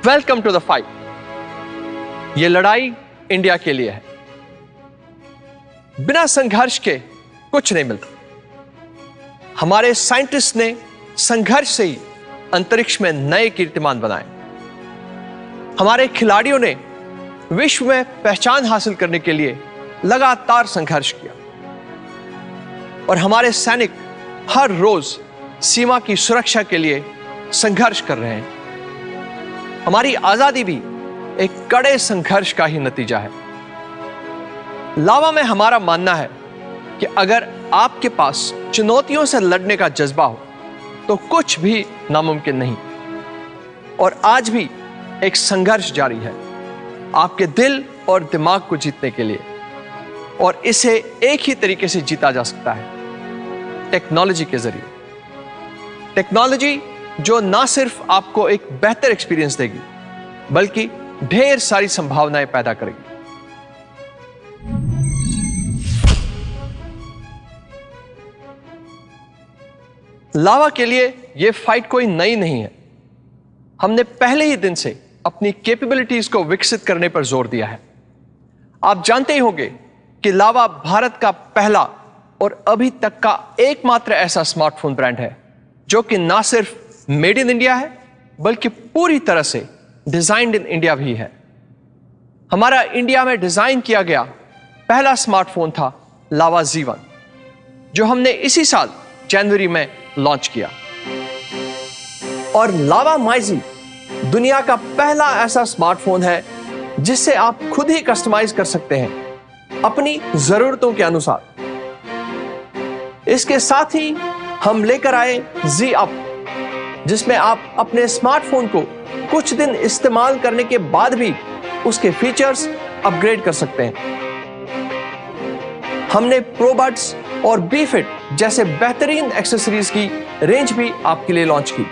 Welcome to the fight. ये लड़ाई India के लिए है। बिना संघर्ष के कुछ नहीं मिलता। हमारे साइंटिस्ट ने संघर्ष से ही अंतरिक्ष में नए कीर्तिमान बनाए। हमारे खिलाड़ियों ने विश्व में पहचान हासिल करने के लिए लगातार संघर्ष किया और हमारे सैनिक हर रोज सीमा की सुरक्षा के लिए संघर्ष कर रहे हैं। हमारी आजादी भी एक कड़े संघर्ष का ही नतीजा है। लावा में हमारा मानना है कि अगर आपके पास चुनौतियों से लड़ने का जज्बा हो तो कुछ भी नामुमकिन नहीं। और आज भी एक संघर्ष जारी है आपके दिल और दिमाग को जीतने के लिए, और इसे एक ही तरीके से जीता जा सकता है, टेक्नोलॉजी के जरिए। टेक्नोलॉजी जो ना सिर्फ आपको एक बेहतर एक्सपीरियंस देगी बल्कि ढेर सारी संभावनाएं पैदा करेगी। लावा के लिए यह फाइट कोई नई नहीं है। हमने पहले ही दिन से अपनी कैपेबिलिटीज को विकसित करने पर जोर दिया है। आप जानते ही होंगे कि लावा भारत का पहला और अभी तक का एकमात्र ऐसा स्मार्टफोन ब्रांड है जो कि ना सिर्फ मेड इन इंडिया है बल्कि पूरी तरह से डिजाइन्ड इन इंडिया भी है। हमारा इंडिया में डिजाइन किया गया पहला स्मार्टफोन था लावा Z1, जो हमने इसी साल जनवरी में लॉन्च किया। और लावा MyZ दुनिया का पहला ऐसा स्मार्टफोन है जिससे आप खुद ही कस्टमाइज कर सकते हैं अपनी जरूरतों के अनुसार। इसके साथ ही हम लेकर आए Z Up, जिसमें आप अपने स्मार्टफोन को कुछ दिन इस्तेमाल करने के बाद भी उसके फीचर्स अपग्रेड कर सकते हैं। हमने प्रोबड्स और B-Fit जैसे बेहतरीन एक्सेसरीज की रेंज भी आपके लिए लॉन्च की।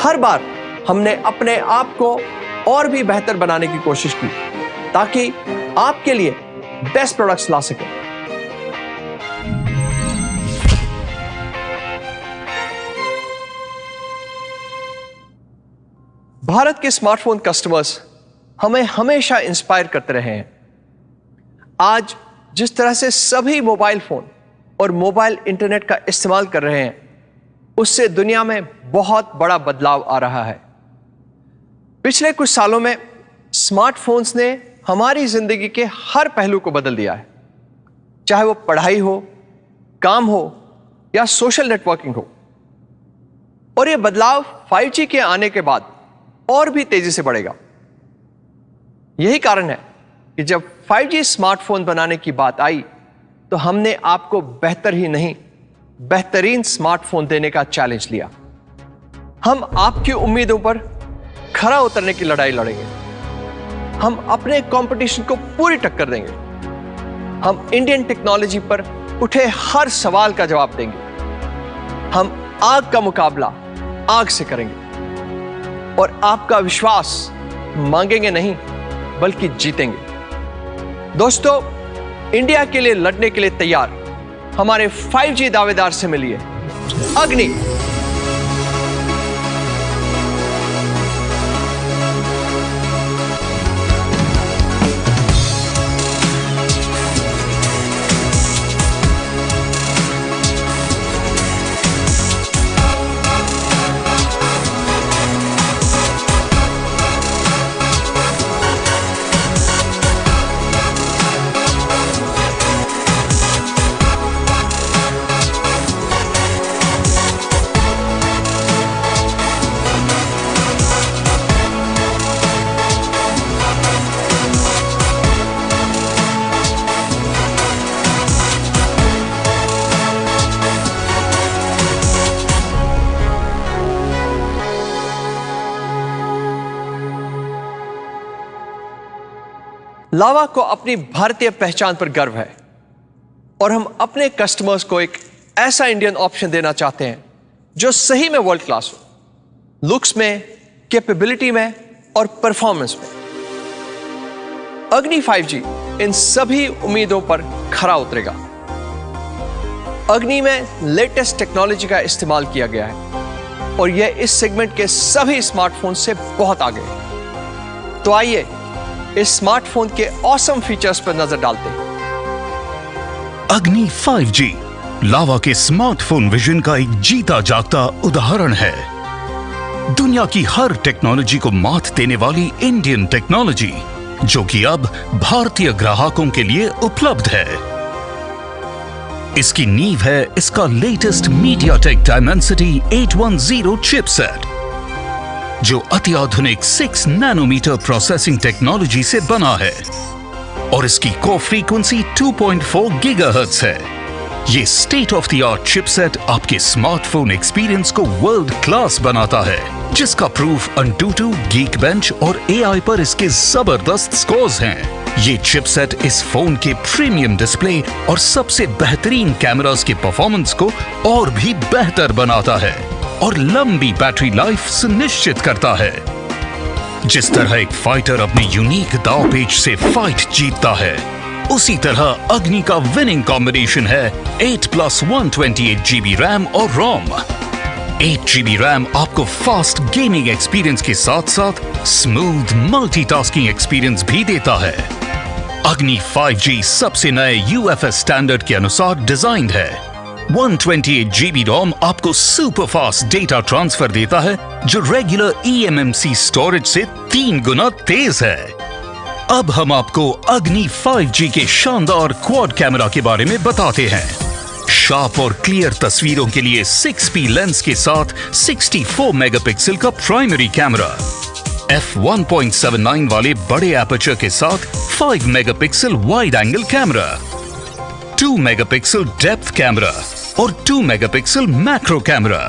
हर बार हमने अपने आप को और भी बेहतर बनाने की कोशिश की ताकि आपके लिए बेस्ट प्रोडक्ट्स ला सकें। भारत के स्मार्टफोन कस्टमर्स हमें हमेशा इंस्पायर करते रहे हैं। आज जिस तरह से सभी मोबाइल फोन और मोबाइल इंटरनेट का इस्तेमाल कर रहे हैं, उससे दुनिया में बहुत बड़ा बदलाव आ रहा है। पिछले कुछ सालों में स्मार्टफोन्स ने हमारी जिंदगी के हर पहलू को बदल दिया है, चाहे वो पढ़ाई हो, काम हो या सोशल नेटवर्किंग हो। और यह बदलाव 5G के आने के बाद और भी तेजी से बढ़ेगा। यही कारण है कि जब 5G स्मार्टफोन बनाने की बात आई तो हमने आपको बेहतर ही नहीं, बेहतरीन स्मार्टफोन देने का चैलेंज लिया। हम आपकी उम्मीदों पर खरा उतरने की लड़ाई लड़ेंगे। हम अपने कंपटीशन को पूरी टक्कर देंगे। हम इंडियन टेक्नोलॉजी पर उठे हर सवाल का जवाब देंगे। हम आग का मुकाबला आग से करेंगे और आपका विश्वास मांगेंगे नहीं बल्कि जीतेंगे। दोस्तों, इंडिया के लिए लड़ने के लिए तैयार हमारे 5G दावेदार से मिलिए अग्नि। लावा को अपनी भारतीय पहचान पर गर्व है और हम अपने कस्टमर्स को एक ऐसा इंडियन ऑप्शन देना चाहते हैं जो सही में वर्ल्ड क्लास हो, लुक्स में, कैपेबिलिटी में और परफॉर्मेंस में। अग्नि 5G इन सभी उम्मीदों पर खरा उतरेगा। अग्नि में लेटेस्ट टेक्नोलॉजी का इस्तेमाल किया गया है और यह इस सेगमेंट के सभी स्मार्टफोन से बहुत आगे है। तो आइए इस स्मार्टफोन के ऑसम फीचर्स पर नजर डालते हैं। अग्नि 5G लावा के स्मार्टफोन विजन का एक जीता जागता उदाहरण है। दुनिया की हर टेक्नोलॉजी को मात देने वाली इंडियन टेक्नोलॉजी, जो कि अब भारतीय ग्राहकों के लिए उपलब्ध है। इसकी नींव है इसका लेटेस्ट मीडियाटेक डायमेंसिटी 810 चिपसेट, जो अत्याधुनिक 6 नैनोमीटर प्रोसेसिंग टेक्नोलॉजी से बना है और इसकी कोर फ्रीक्वेंसी 2.4 गीगाहर्ट्ज है। ये state of the art chipset आपके स्मार्टफोन एक्सपीरियंस को वर्ल्ड क्लास बनाता है, जिसका प्रूफ Antutu, Geekbench और AI पर इसके जबरदस्त स्कोर्स हैं। ये चिपसेट इस फोन के प्रीमियम डिस्प्ले और सबसे बेहतरीन कैमरास के परफॉर्मेंस को और भी बेहतर बनाता है और लंबी बैटरी लाइफ सुनिश्चित करता है। जिस तरह एक फाइटर अपने यूनिक दांव पेच से फाइट जीतता है, उसी तरह अग्नि का विनिंग कॉम्बिनेशन है 8+128GB रैम और रोम। 8GB रैम आपको फास्ट गेमिंग एक्सपीरियंस के साथ साथ स्मूथ मल्टीटास्किंग एक्सपीरियंस भी देता है। अग्नि 5G सबसे नए UFS स्टैंडर्ड के अनुसार डिजाइंड है। 128GB रोम आपको सुपर फास्ट डेटा ट्रांसफर देता है, जो रेगुलर eMMC स्टोरेज से 3 गुना तेज है। अब हम आपको अग्नि 5G के शानदार क्वाड कैमरा के बारे में बताते हैं। शार्प और क्लियर तस्वीरों के लिए 6P लेंस के साथ 64 मेगापिक्सल का प्राइमरी कैमरा, f1.79 वाले बड़े एपर्चर के साथ 5 megapixel wide angle camera, 2 megapixel depth camera और 2 megapixel macro camera,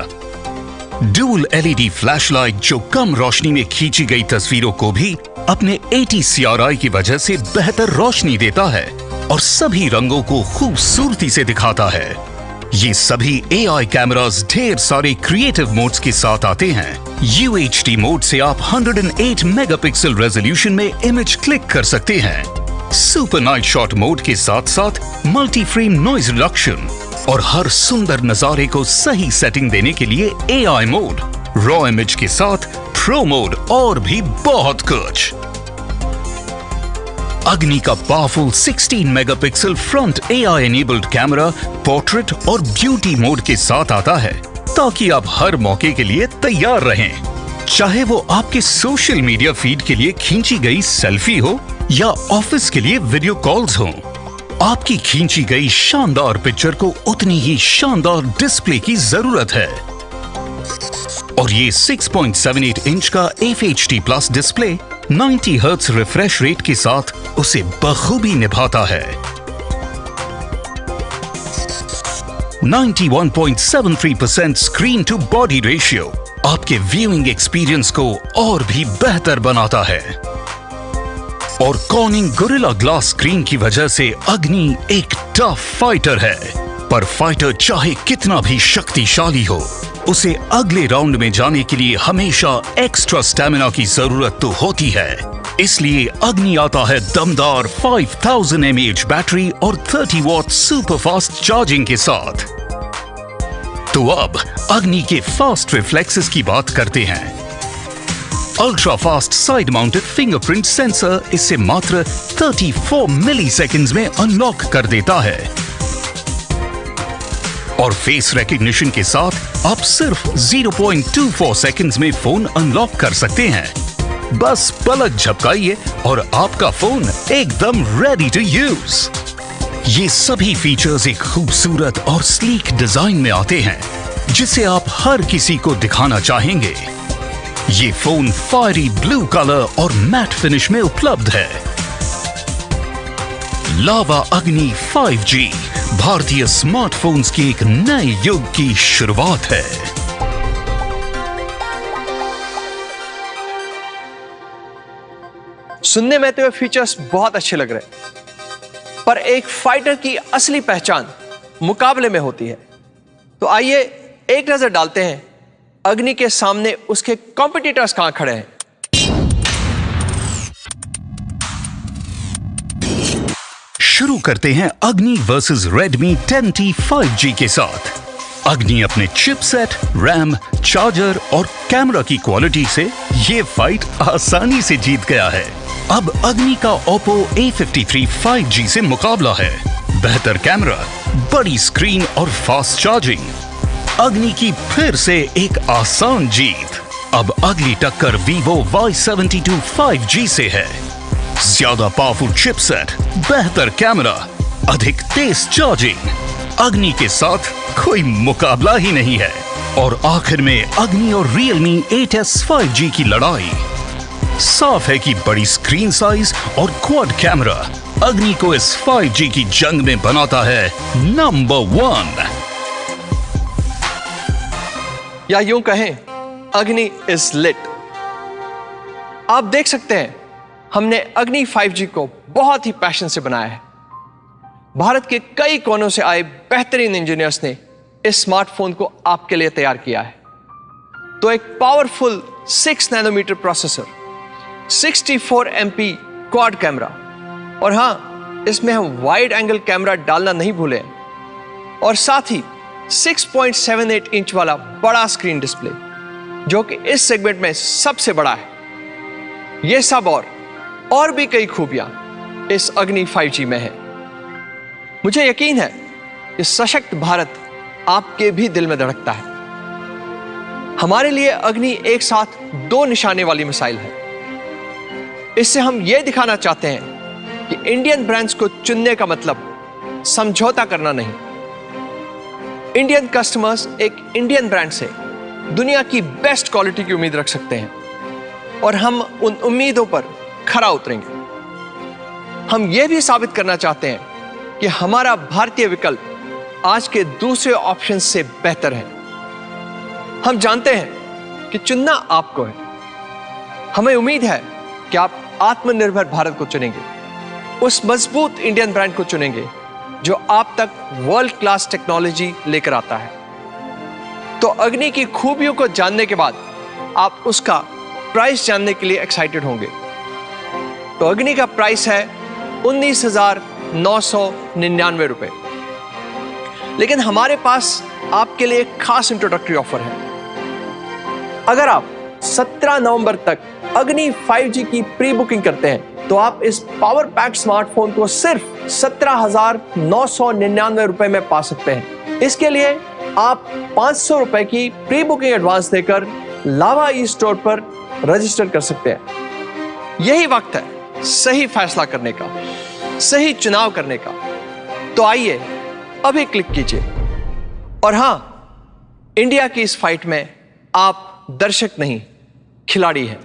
dual LED flashlight जो कम रोशनी में खींची गई तस्वीरों को भी अपने 80 CRI की वजह से बेहतर रोशनी देता है और सभी रंगों को खूबसूरती से दिखाता है। ये सभी AI कैमरास ढेर सारे क्रिएटिव मोड्स के साथ आते हैं। UHD मोड से आप 108 मेगापिक्सल रेजोल्यूशन में इमेज क्लिक कर सकते हैं। सुपर नाइट शॉट मोड के साथ साथ मल्टी फ्रेम नॉइज रिडक्शन और हर सुंदर नजारे को सही सेटिंग देने के लिए AI मोड, रॉ इमेज के साथ प्रो मोड और भी बहुत कुछ। अग्नि का powerful 16 megapixel front AI enabled camera portrait और ब्यूटी मोड के साथ आता है, ताकि आप हर मौके के लिए तैयार रहें। चाहे वो आपके सोशल मीडिया फीड के लिए खींची गई सेल्फी हो या ऑफिस के लिए वीडियो कॉल्स हो, आपकी खींची गई शानदार पिक्चर को उतनी ही शानदार डिस्प्ले की जरूरत है। और ये 6.78 इंच का FHD plus display 90 hertz refresh rate के साथ उसे बखूबी निभाता है। 91.73% स्क्रीन टू बॉडी रेशियो आपके व्यूइंग एक्सपीरियंस को और भी बेहतर बनाता है। और कॉर्निंग गोरिल्ला ग्लास स्क्रीन की वजह से अग्नि एक टफ फाइटर है, पर फाइटर चाहे कितना भी शक्तिशाली हो, उसे अगले राउंड में जाने के लिए हमेशा एक्स्ट्रा स्टैमिना की जरूरत तो होती है। इसलिए अग्नि आता है दमदार 5000 mAh बैटरी और 30 वॉट सुपर फास्ट चार्जिंग के साथ। तो अब अग्नि के फास्ट रिफ्लेक्सेस की बात करते हैं। Ultra fast side mounted fingerprint sensor इसे मात्र 34 मिलीसेकंड्स में अनलॉक कर देता है और फेस रिकॉग्निशन के साथ आप सिर्फ 0.24 सेकंड्स में फोन अनलॉक कर सकते हैं। बस पलक झपकाइए और आपका फोन एकदम रेडी टू यूज। ये सभी फीचर्स एक खूबसूरत और स्लीक डिजाइन में आते हैं, जिसे आप हर किसी को दिखाना चाहेंगे। ये फोन फायरी ब्लू कलर और मैट फिनिश में उपलब्ध है। लावा अग्नि 5G भारतीय स्मार्टफोन्स के एक नए युग की शुरुआत है। सुनने में तो ये फीचर्स बहुत अच्छे लग रहे हैं, पर एक फाइटर की असली पहचान मुकाबले में होती है। तो आइए एक नजर डालते हैं अग्नि के सामने उसके कॉम्पिटिटर्स कहां खड़े हैं। शुरू करते हैं अग्नि वर्सेस रेडमी 10T 5G के साथ। अग्नि अपने चिपसेट, रैम, चार्जर और कैमरा की क्वालिटी से ये फाइट आसानी से जीत गया है। अब अग्नि का Oppo A53 5G से मुकाबला है। बेहतर कैमरा, बड़ी स्क्रीन और फास्ट चार्जिंग। अग्नि की फिर से एक आसान जीत। अब अगली टक्कर Vivo Y72 5G से है। ज्यादा पावरफुल चिपसेट, बेहतर कैमरा, अधिक तेज चार्जिंग। अग्नि के साथ कोई मुकाबला ही नहीं है। और आखिर में अग्नि और Realme 8S 5G की लड़ाई। साफ है कि बड़ी स्क्रीन साइज और क्वाड कैमरा अग्नि को इस 5G की जंग में बनाता है नंबर 1। या यूं कहें, अग्नि इज लिट। आप देख सकते हैं, हमने अग्नि 5G को बहुत ही पैशन से बनाया है। भारत के कई कोनों से आए बेहतरीन इंजीनियर्स ने इस स्मार्टफोन को आपके लिए तैयार किया है। तो एक powerful 6 nanometre processor, 64 MP quad camera, और हां, इसमें हम वाइड एंगल कैमरा डालना नहीं भूले, और साथ ही 6.78 इंच वाला बड़ा स्क्रीन डिस्प्ले, जो कि इस सेगमेंट में सबसे बड़ा है। यह सब और भी कई खूबियां इस अग्नि 5G में है। मुझे यकीन है कि सशक्त भारत आपके भी दिल में धड़कता है। हमारे लिए अग्नि एक साथ 2 निशाने वाली मिसाइल है। इससे हम यह दिखाना चाहते हैं कि इंडियन ब्रांड्स को चुनने का मतलब समझौता करना नहीं। इंडियन कस्टमर्स एक इंडियन ब्रांड से दुनिया की बेस्ट क्वालिटी की उम्मीद रख सकते हैं, और हम उन उम्मीदों पर खरा उतरेंगे। हम यह भी साबित करना चाहते हैं कि हमारा भारतीय विकल्प आज के दूसरे ऑप्शन से बेहतर है। हम जानते हैं कि चुनना आपको है। हमें उम्मीद है कि आप आत्मनिर्भर भारत को चुनेंगे, उस मजबूत इंडियन ब्रांड को चुनेंगे जो आप तक वर्ल्ड क्लास टेक्नोलॉजी लेकर आता है। तो अग्नि की खूबियों को जानने के बाद आप उसका प्राइस जानने के लिए एक्साइटेड होंगे। तो अग्नि का प्राइस है 19,999 रुपए। लेकिन हमारे पास आपके लिए एक खास इंट्रोडक्टरी ऑफर है। अगर आप 17 नवंबर तक अग्नि 5G की प्री बुकिंग करते हैं, तो आप इस पावर पैक स्मार्टफोन को सिर्फ 17,999 रुपए में पा सकते हैं। इसके लिए आप 500 रुपए की प्री बुकिंग एडवांस देकर लावा ई स्टोर पर रजिस्टर कर सकते हैं। यही वक्त है सही फैसला करने का, सही चुनाव करने का। तो आइए अभी क्लिक कीजिए। और हां, इंडिया की इस फाइट में आप दर्शक नहीं, खिलाड़ी हैं।